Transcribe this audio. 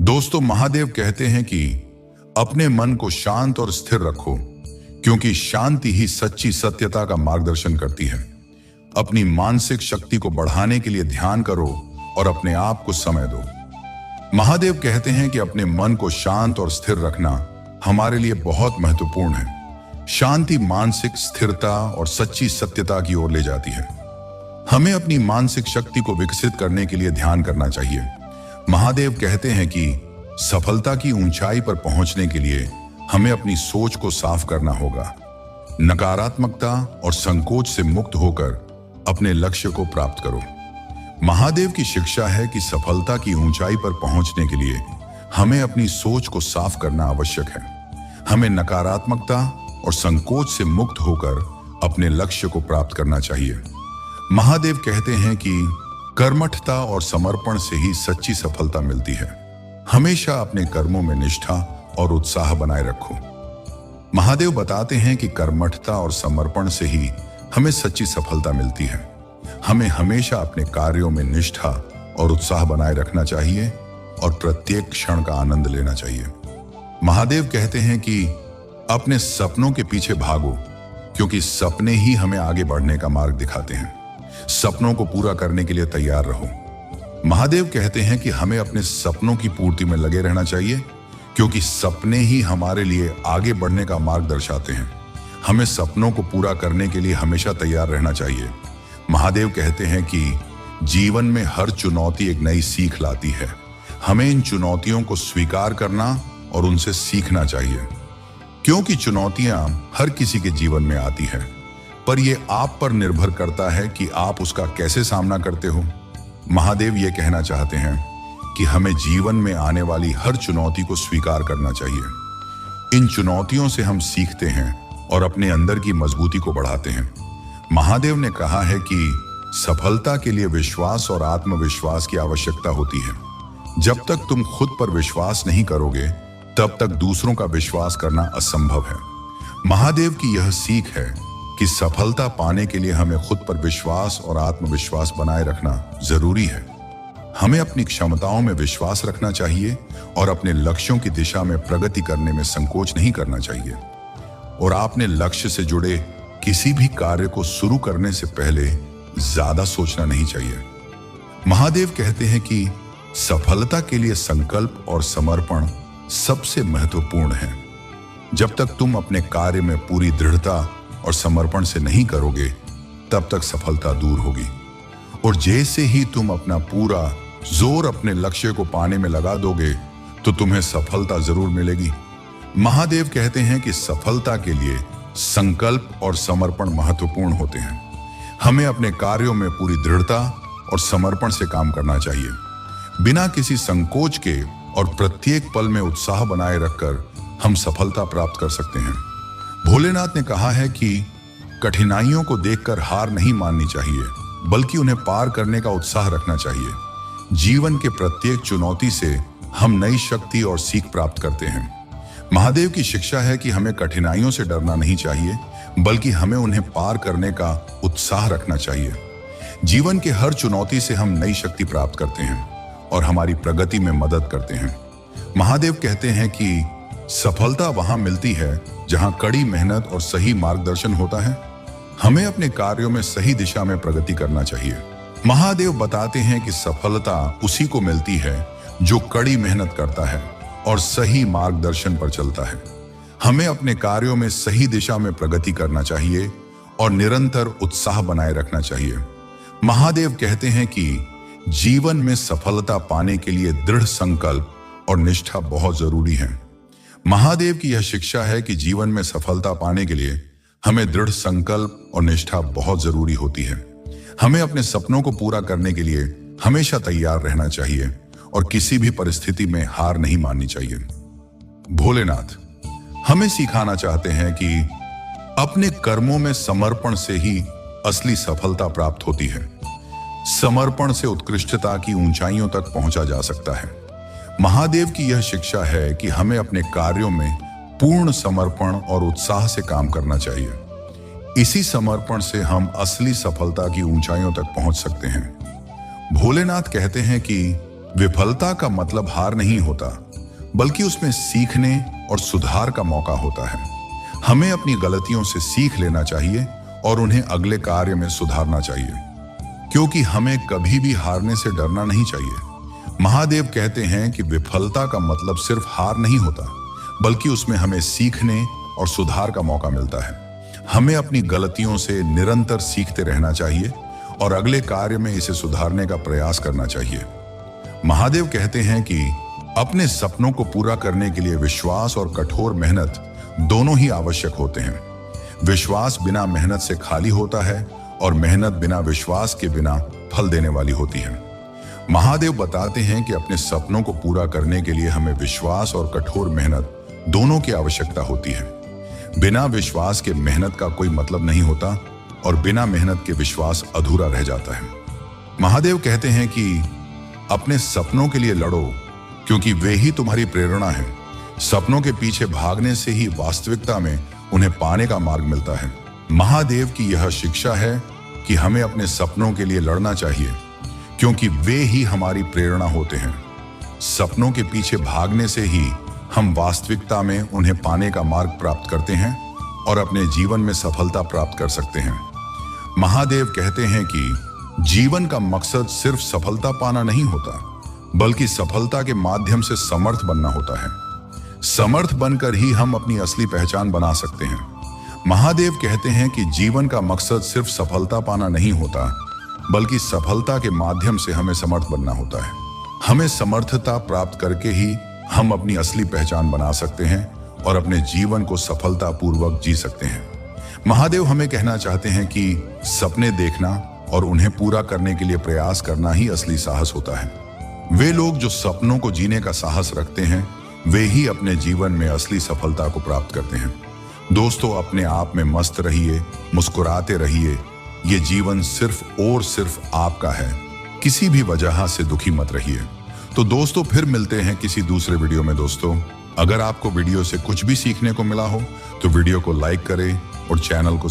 दोस्तों, महादेव कहते हैं कि अपने मन को शांत और स्थिर रखो, क्योंकि शांति ही सच्ची सत्यता का मार्गदर्शन करती है। अपनी मानसिक शक्ति को बढ़ाने के लिए ध्यान करो और अपने आप को समय दो। महादेव कहते हैं कि अपने मन को शांत और स्थिर रखना हमारे लिए बहुत महत्वपूर्ण है। शांति मानसिक स्थिरता और सच्ची सत्यता की ओर ले जाती है। हमें अपनी मानसिक शक्ति को विकसित करने के लिए ध्यान करना चाहिए। महादेव कहते हैं कि सफलता की ऊंचाई पर पहुंचने के लिए हमें अपनी सोच को साफ करना होगा। नकारात्मकता और संकोच से मुक्त होकर अपने लक्ष्य को प्राप्त करो। महादेव की शिक्षा है कि सफलता की ऊंचाई पर पहुंचने के लिए हमें अपनी सोच को साफ करना आवश्यक है। हमें नकारात्मकता और संकोच से मुक्त होकर अपने लक्ष्य को प्राप्त करना चाहिए। महादेव कहते हैं कि कर्मठता और समर्पण से ही सच्ची सफलता मिलती है। हमेशा अपने कर्मों में निष्ठा और उत्साह बनाए रखो। महादेव बताते हैं कि कर्मठता और समर्पण से ही हमें सच्ची सफलता मिलती है। हमें हमेशा अपने कार्यों में निष्ठा और उत्साह बनाए रखना चाहिए और प्रत्येक क्षण का आनंद लेना चाहिए। महादेव कहते हैं कि अपने सपनों के पीछे भागो, क्योंकि सपने ही हमें आगे बढ़ने का मार्ग दिखाते हैं। सपनों को पूरा करने के लिए तैयार रहो। महादेव कहते हैं कि हमें अपने सपनों की पूर्ति में लगे रहना चाहिए, क्योंकि सपने ही हमारे लिए आगे बढ़ने का मार्ग दर्शाते हैं। हमें सपनों को पूरा करने के लिए हमेशा तैयार रहना चाहिए। महादेव कहते हैं कि जीवन में हर चुनौती एक नई सीख लाती है। हमें इन चुनौतियों को स्वीकार करना और उनसे सीखना चाहिए, क्योंकि चुनौतियां हर किसी के जीवन में आती है, पर यह आप पर निर्भर करता है कि आप उसका कैसे सामना करते हो। महादेव ये कहना चाहते हैं कि हमें जीवन में आने वाली हर चुनौती को स्वीकार करना चाहिए। इन चुनौतियों से हम सीखते हैं और अपने अंदर की मजबूती को बढ़ाते हैं। महादेव ने कहा है कि सफलता के लिए विश्वास और आत्मविश्वास की आवश्यकता होती है। जब तक तुम खुद पर विश्वास नहीं करोगे, तब तक दूसरों का विश्वास करना असंभव है। महादेव की यह सीख है कि सफलता पाने के लिए हमें खुद पर विश्वास और आत्मविश्वास बनाए रखना जरूरी है। हमें अपनी क्षमताओं में विश्वास रखना चाहिए और अपने लक्ष्यों की दिशा में प्रगति करने में संकोच नहीं करना चाहिए। और आपने लक्ष्य से जुड़े किसी भी कार्य को शुरू करने से पहले ज्यादा सोचना नहीं चाहिए। महादेव कहते हैं कि सफलता के लिए संकल्प और समर्पण सबसे महत्वपूर्ण है। जब तक तुम अपने कार्य में पूरी दृढ़ता और समर्पण से नहीं करोगे, तब तक सफलता दूर होगी। और जैसे ही तुम अपना पूरा जोर अपने लक्ष्य को पाने में लगा दोगे, तो तुम्हें सफलता जरूर मिलेगी। महादेव कहते हैं कि सफलता के लिए संकल्प और समर्पण महत्वपूर्ण होते हैं। हमें अपने कार्यों में पूरी दृढ़ता और समर्पण से काम करना चाहिए। बिना किसी संकोच के और प्रत्येक पल में उत्साह बनाए रखकर हम सफलता प्राप्त कर सकते हैं। भोलेनाथ ने कहा है कि कठिनाइयों को देखकर हार नहीं माननी चाहिए, बल्कि उन्हें पार करने का उत्साह रखना चाहिए। जीवन के प्रत्येक चुनौती से हम नई शक्ति और सीख प्राप्त करते हैं। महादेव की शिक्षा है कि हमें कठिनाइयों से डरना नहीं चाहिए, बल्कि हमें उन्हें पार करने का उत्साह रखना चाहिए। जीवन के हर चुनौती से हम नई शक्ति प्राप्त करते हैं और हमारी प्रगति में मदद करते हैं। महादेव कहते हैं कि सफलता वहां मिलती है जहां कड़ी मेहनत और सही मार्गदर्शन होता है। हमें अपने कार्यों में सही दिशा में प्रगति करना चाहिए। महादेव बताते हैं कि सफलता उसी को मिलती है जो कड़ी मेहनत करता है और सही मार्गदर्शन पर चलता है। हमें अपने कार्यों में सही दिशा में प्रगति करना चाहिए और निरंतर उत्साह बनाए रखना चाहिए। महादेव कहते हैं कि जीवन में सफलता पाने के लिए दृढ़ संकल्प और निष्ठा बहुत जरूरी है। महादेव की यह शिक्षा है कि जीवन में सफलता पाने के लिए हमें दृढ़ संकल्प और निष्ठा बहुत जरूरी होती है। हमें अपने सपनों को पूरा करने के लिए हमेशा तैयार रहना चाहिए और किसी भी परिस्थिति में हार नहीं माननी चाहिए। भोलेनाथ हमें सिखाना चाहते हैं कि अपने कर्मों में समर्पण से ही असली सफलता प्राप्त होती है। समर्पण से उत्कृष्टता की ऊंचाइयों तक पहुंचा जा सकता है। महादेव की यह शिक्षा है कि हमें अपने कार्यों में पूर्ण समर्पण और उत्साह से काम करना चाहिए। इसी समर्पण से हम असली सफलता की ऊंचाइयों तक पहुंच सकते हैं। भोलेनाथ कहते हैं कि विफलता का मतलब हार नहीं होता, बल्कि उसमें सीखने और सुधार का मौका होता है। हमें अपनी गलतियों से सीख लेना चाहिए और उन्हें अगले कार्य में सुधारना चाहिए, क्योंकि हमें कभी भी हारने से डरना नहीं चाहिए। महादेव कहते हैं कि विफलता का मतलब सिर्फ हार नहीं होता, बल्कि उसमें हमें सीखने और सुधार का मौका मिलता है। हमें अपनी गलतियों से निरंतर सीखते रहना चाहिए और अगले कार्य में इसे सुधारने का प्रयास करना चाहिए। महादेव कहते हैं कि अपने सपनों को पूरा करने के लिए विश्वास और कठोर मेहनत दोनों ही आवश्यक होते हैं। विश्वास बिना मेहनत से खाली होता है और मेहनत बिना विश्वास के बिना फल देने वाली होती है। महादेव बताते हैं कि अपने सपनों को पूरा करने के लिए हमें विश्वास और कठोर मेहनत दोनों की आवश्यकता होती है। बिना विश्वास के मेहनत का कोई मतलब नहीं होता और बिना मेहनत के विश्वास अधूरा रह जाता है। महादेव कहते हैं कि अपने सपनों के लिए लड़ो, क्योंकि वे ही तुम्हारी प्रेरणा है। सपनों के पीछे भागने से ही वास्तविकता में उन्हें पाने का मार्ग मिलता है। महादेव की यह शिक्षा है कि हमें अपने सपनों के लिए लड़ना चाहिए, क्योंकि वे ही हमारी प्रेरणा होते हैं। सपनों के पीछे भागने से ही हम वास्तविकता में उन्हें पाने का मार्ग प्राप्त करते हैं और अपने जीवन में सफलता प्राप्त कर सकते हैं। महादेव कहते हैं कि जीवन का मकसद सिर्फ सफलता पाना नहीं होता, बल्कि सफलता के माध्यम से समर्थ बनना होता है। समर्थ बनकर ही हम अपनी असली पहचान बना सकते हैं। महादेव कहते हैं कि जीवन का मकसद सिर्फ सफलता पाना नहीं होता, बल्कि सफलता के माध्यम से हमें समर्थ बनना होता है। हमें समर्थता प्राप्त करके ही हम अपनी असली पहचान बना सकते हैं और अपने जीवन को सफलतापूर्वक जी सकते हैं। महादेव हमें कहना चाहते हैं कि सपने देखना और उन्हें पूरा करने के लिए प्रयास करना ही असली साहस होता है। वे लोग जो सपनों को जीने का साहस रखते हैं, वे ही अपने जीवन में असली सफलता को प्राप्त करते हैं। दोस्तों, अपने आप में मस्त रहिए, मुस्कुराते रहिए। ये जीवन सिर्फ और सिर्फ आपका है। किसी भी वजह से दुखी मत रहिए। तो दोस्तों, फिर मिलते हैं किसी दूसरे वीडियो में। दोस्तों, अगर आपको वीडियो से कुछ भी सीखने को मिला हो तो वीडियो को लाइक करें और चैनल को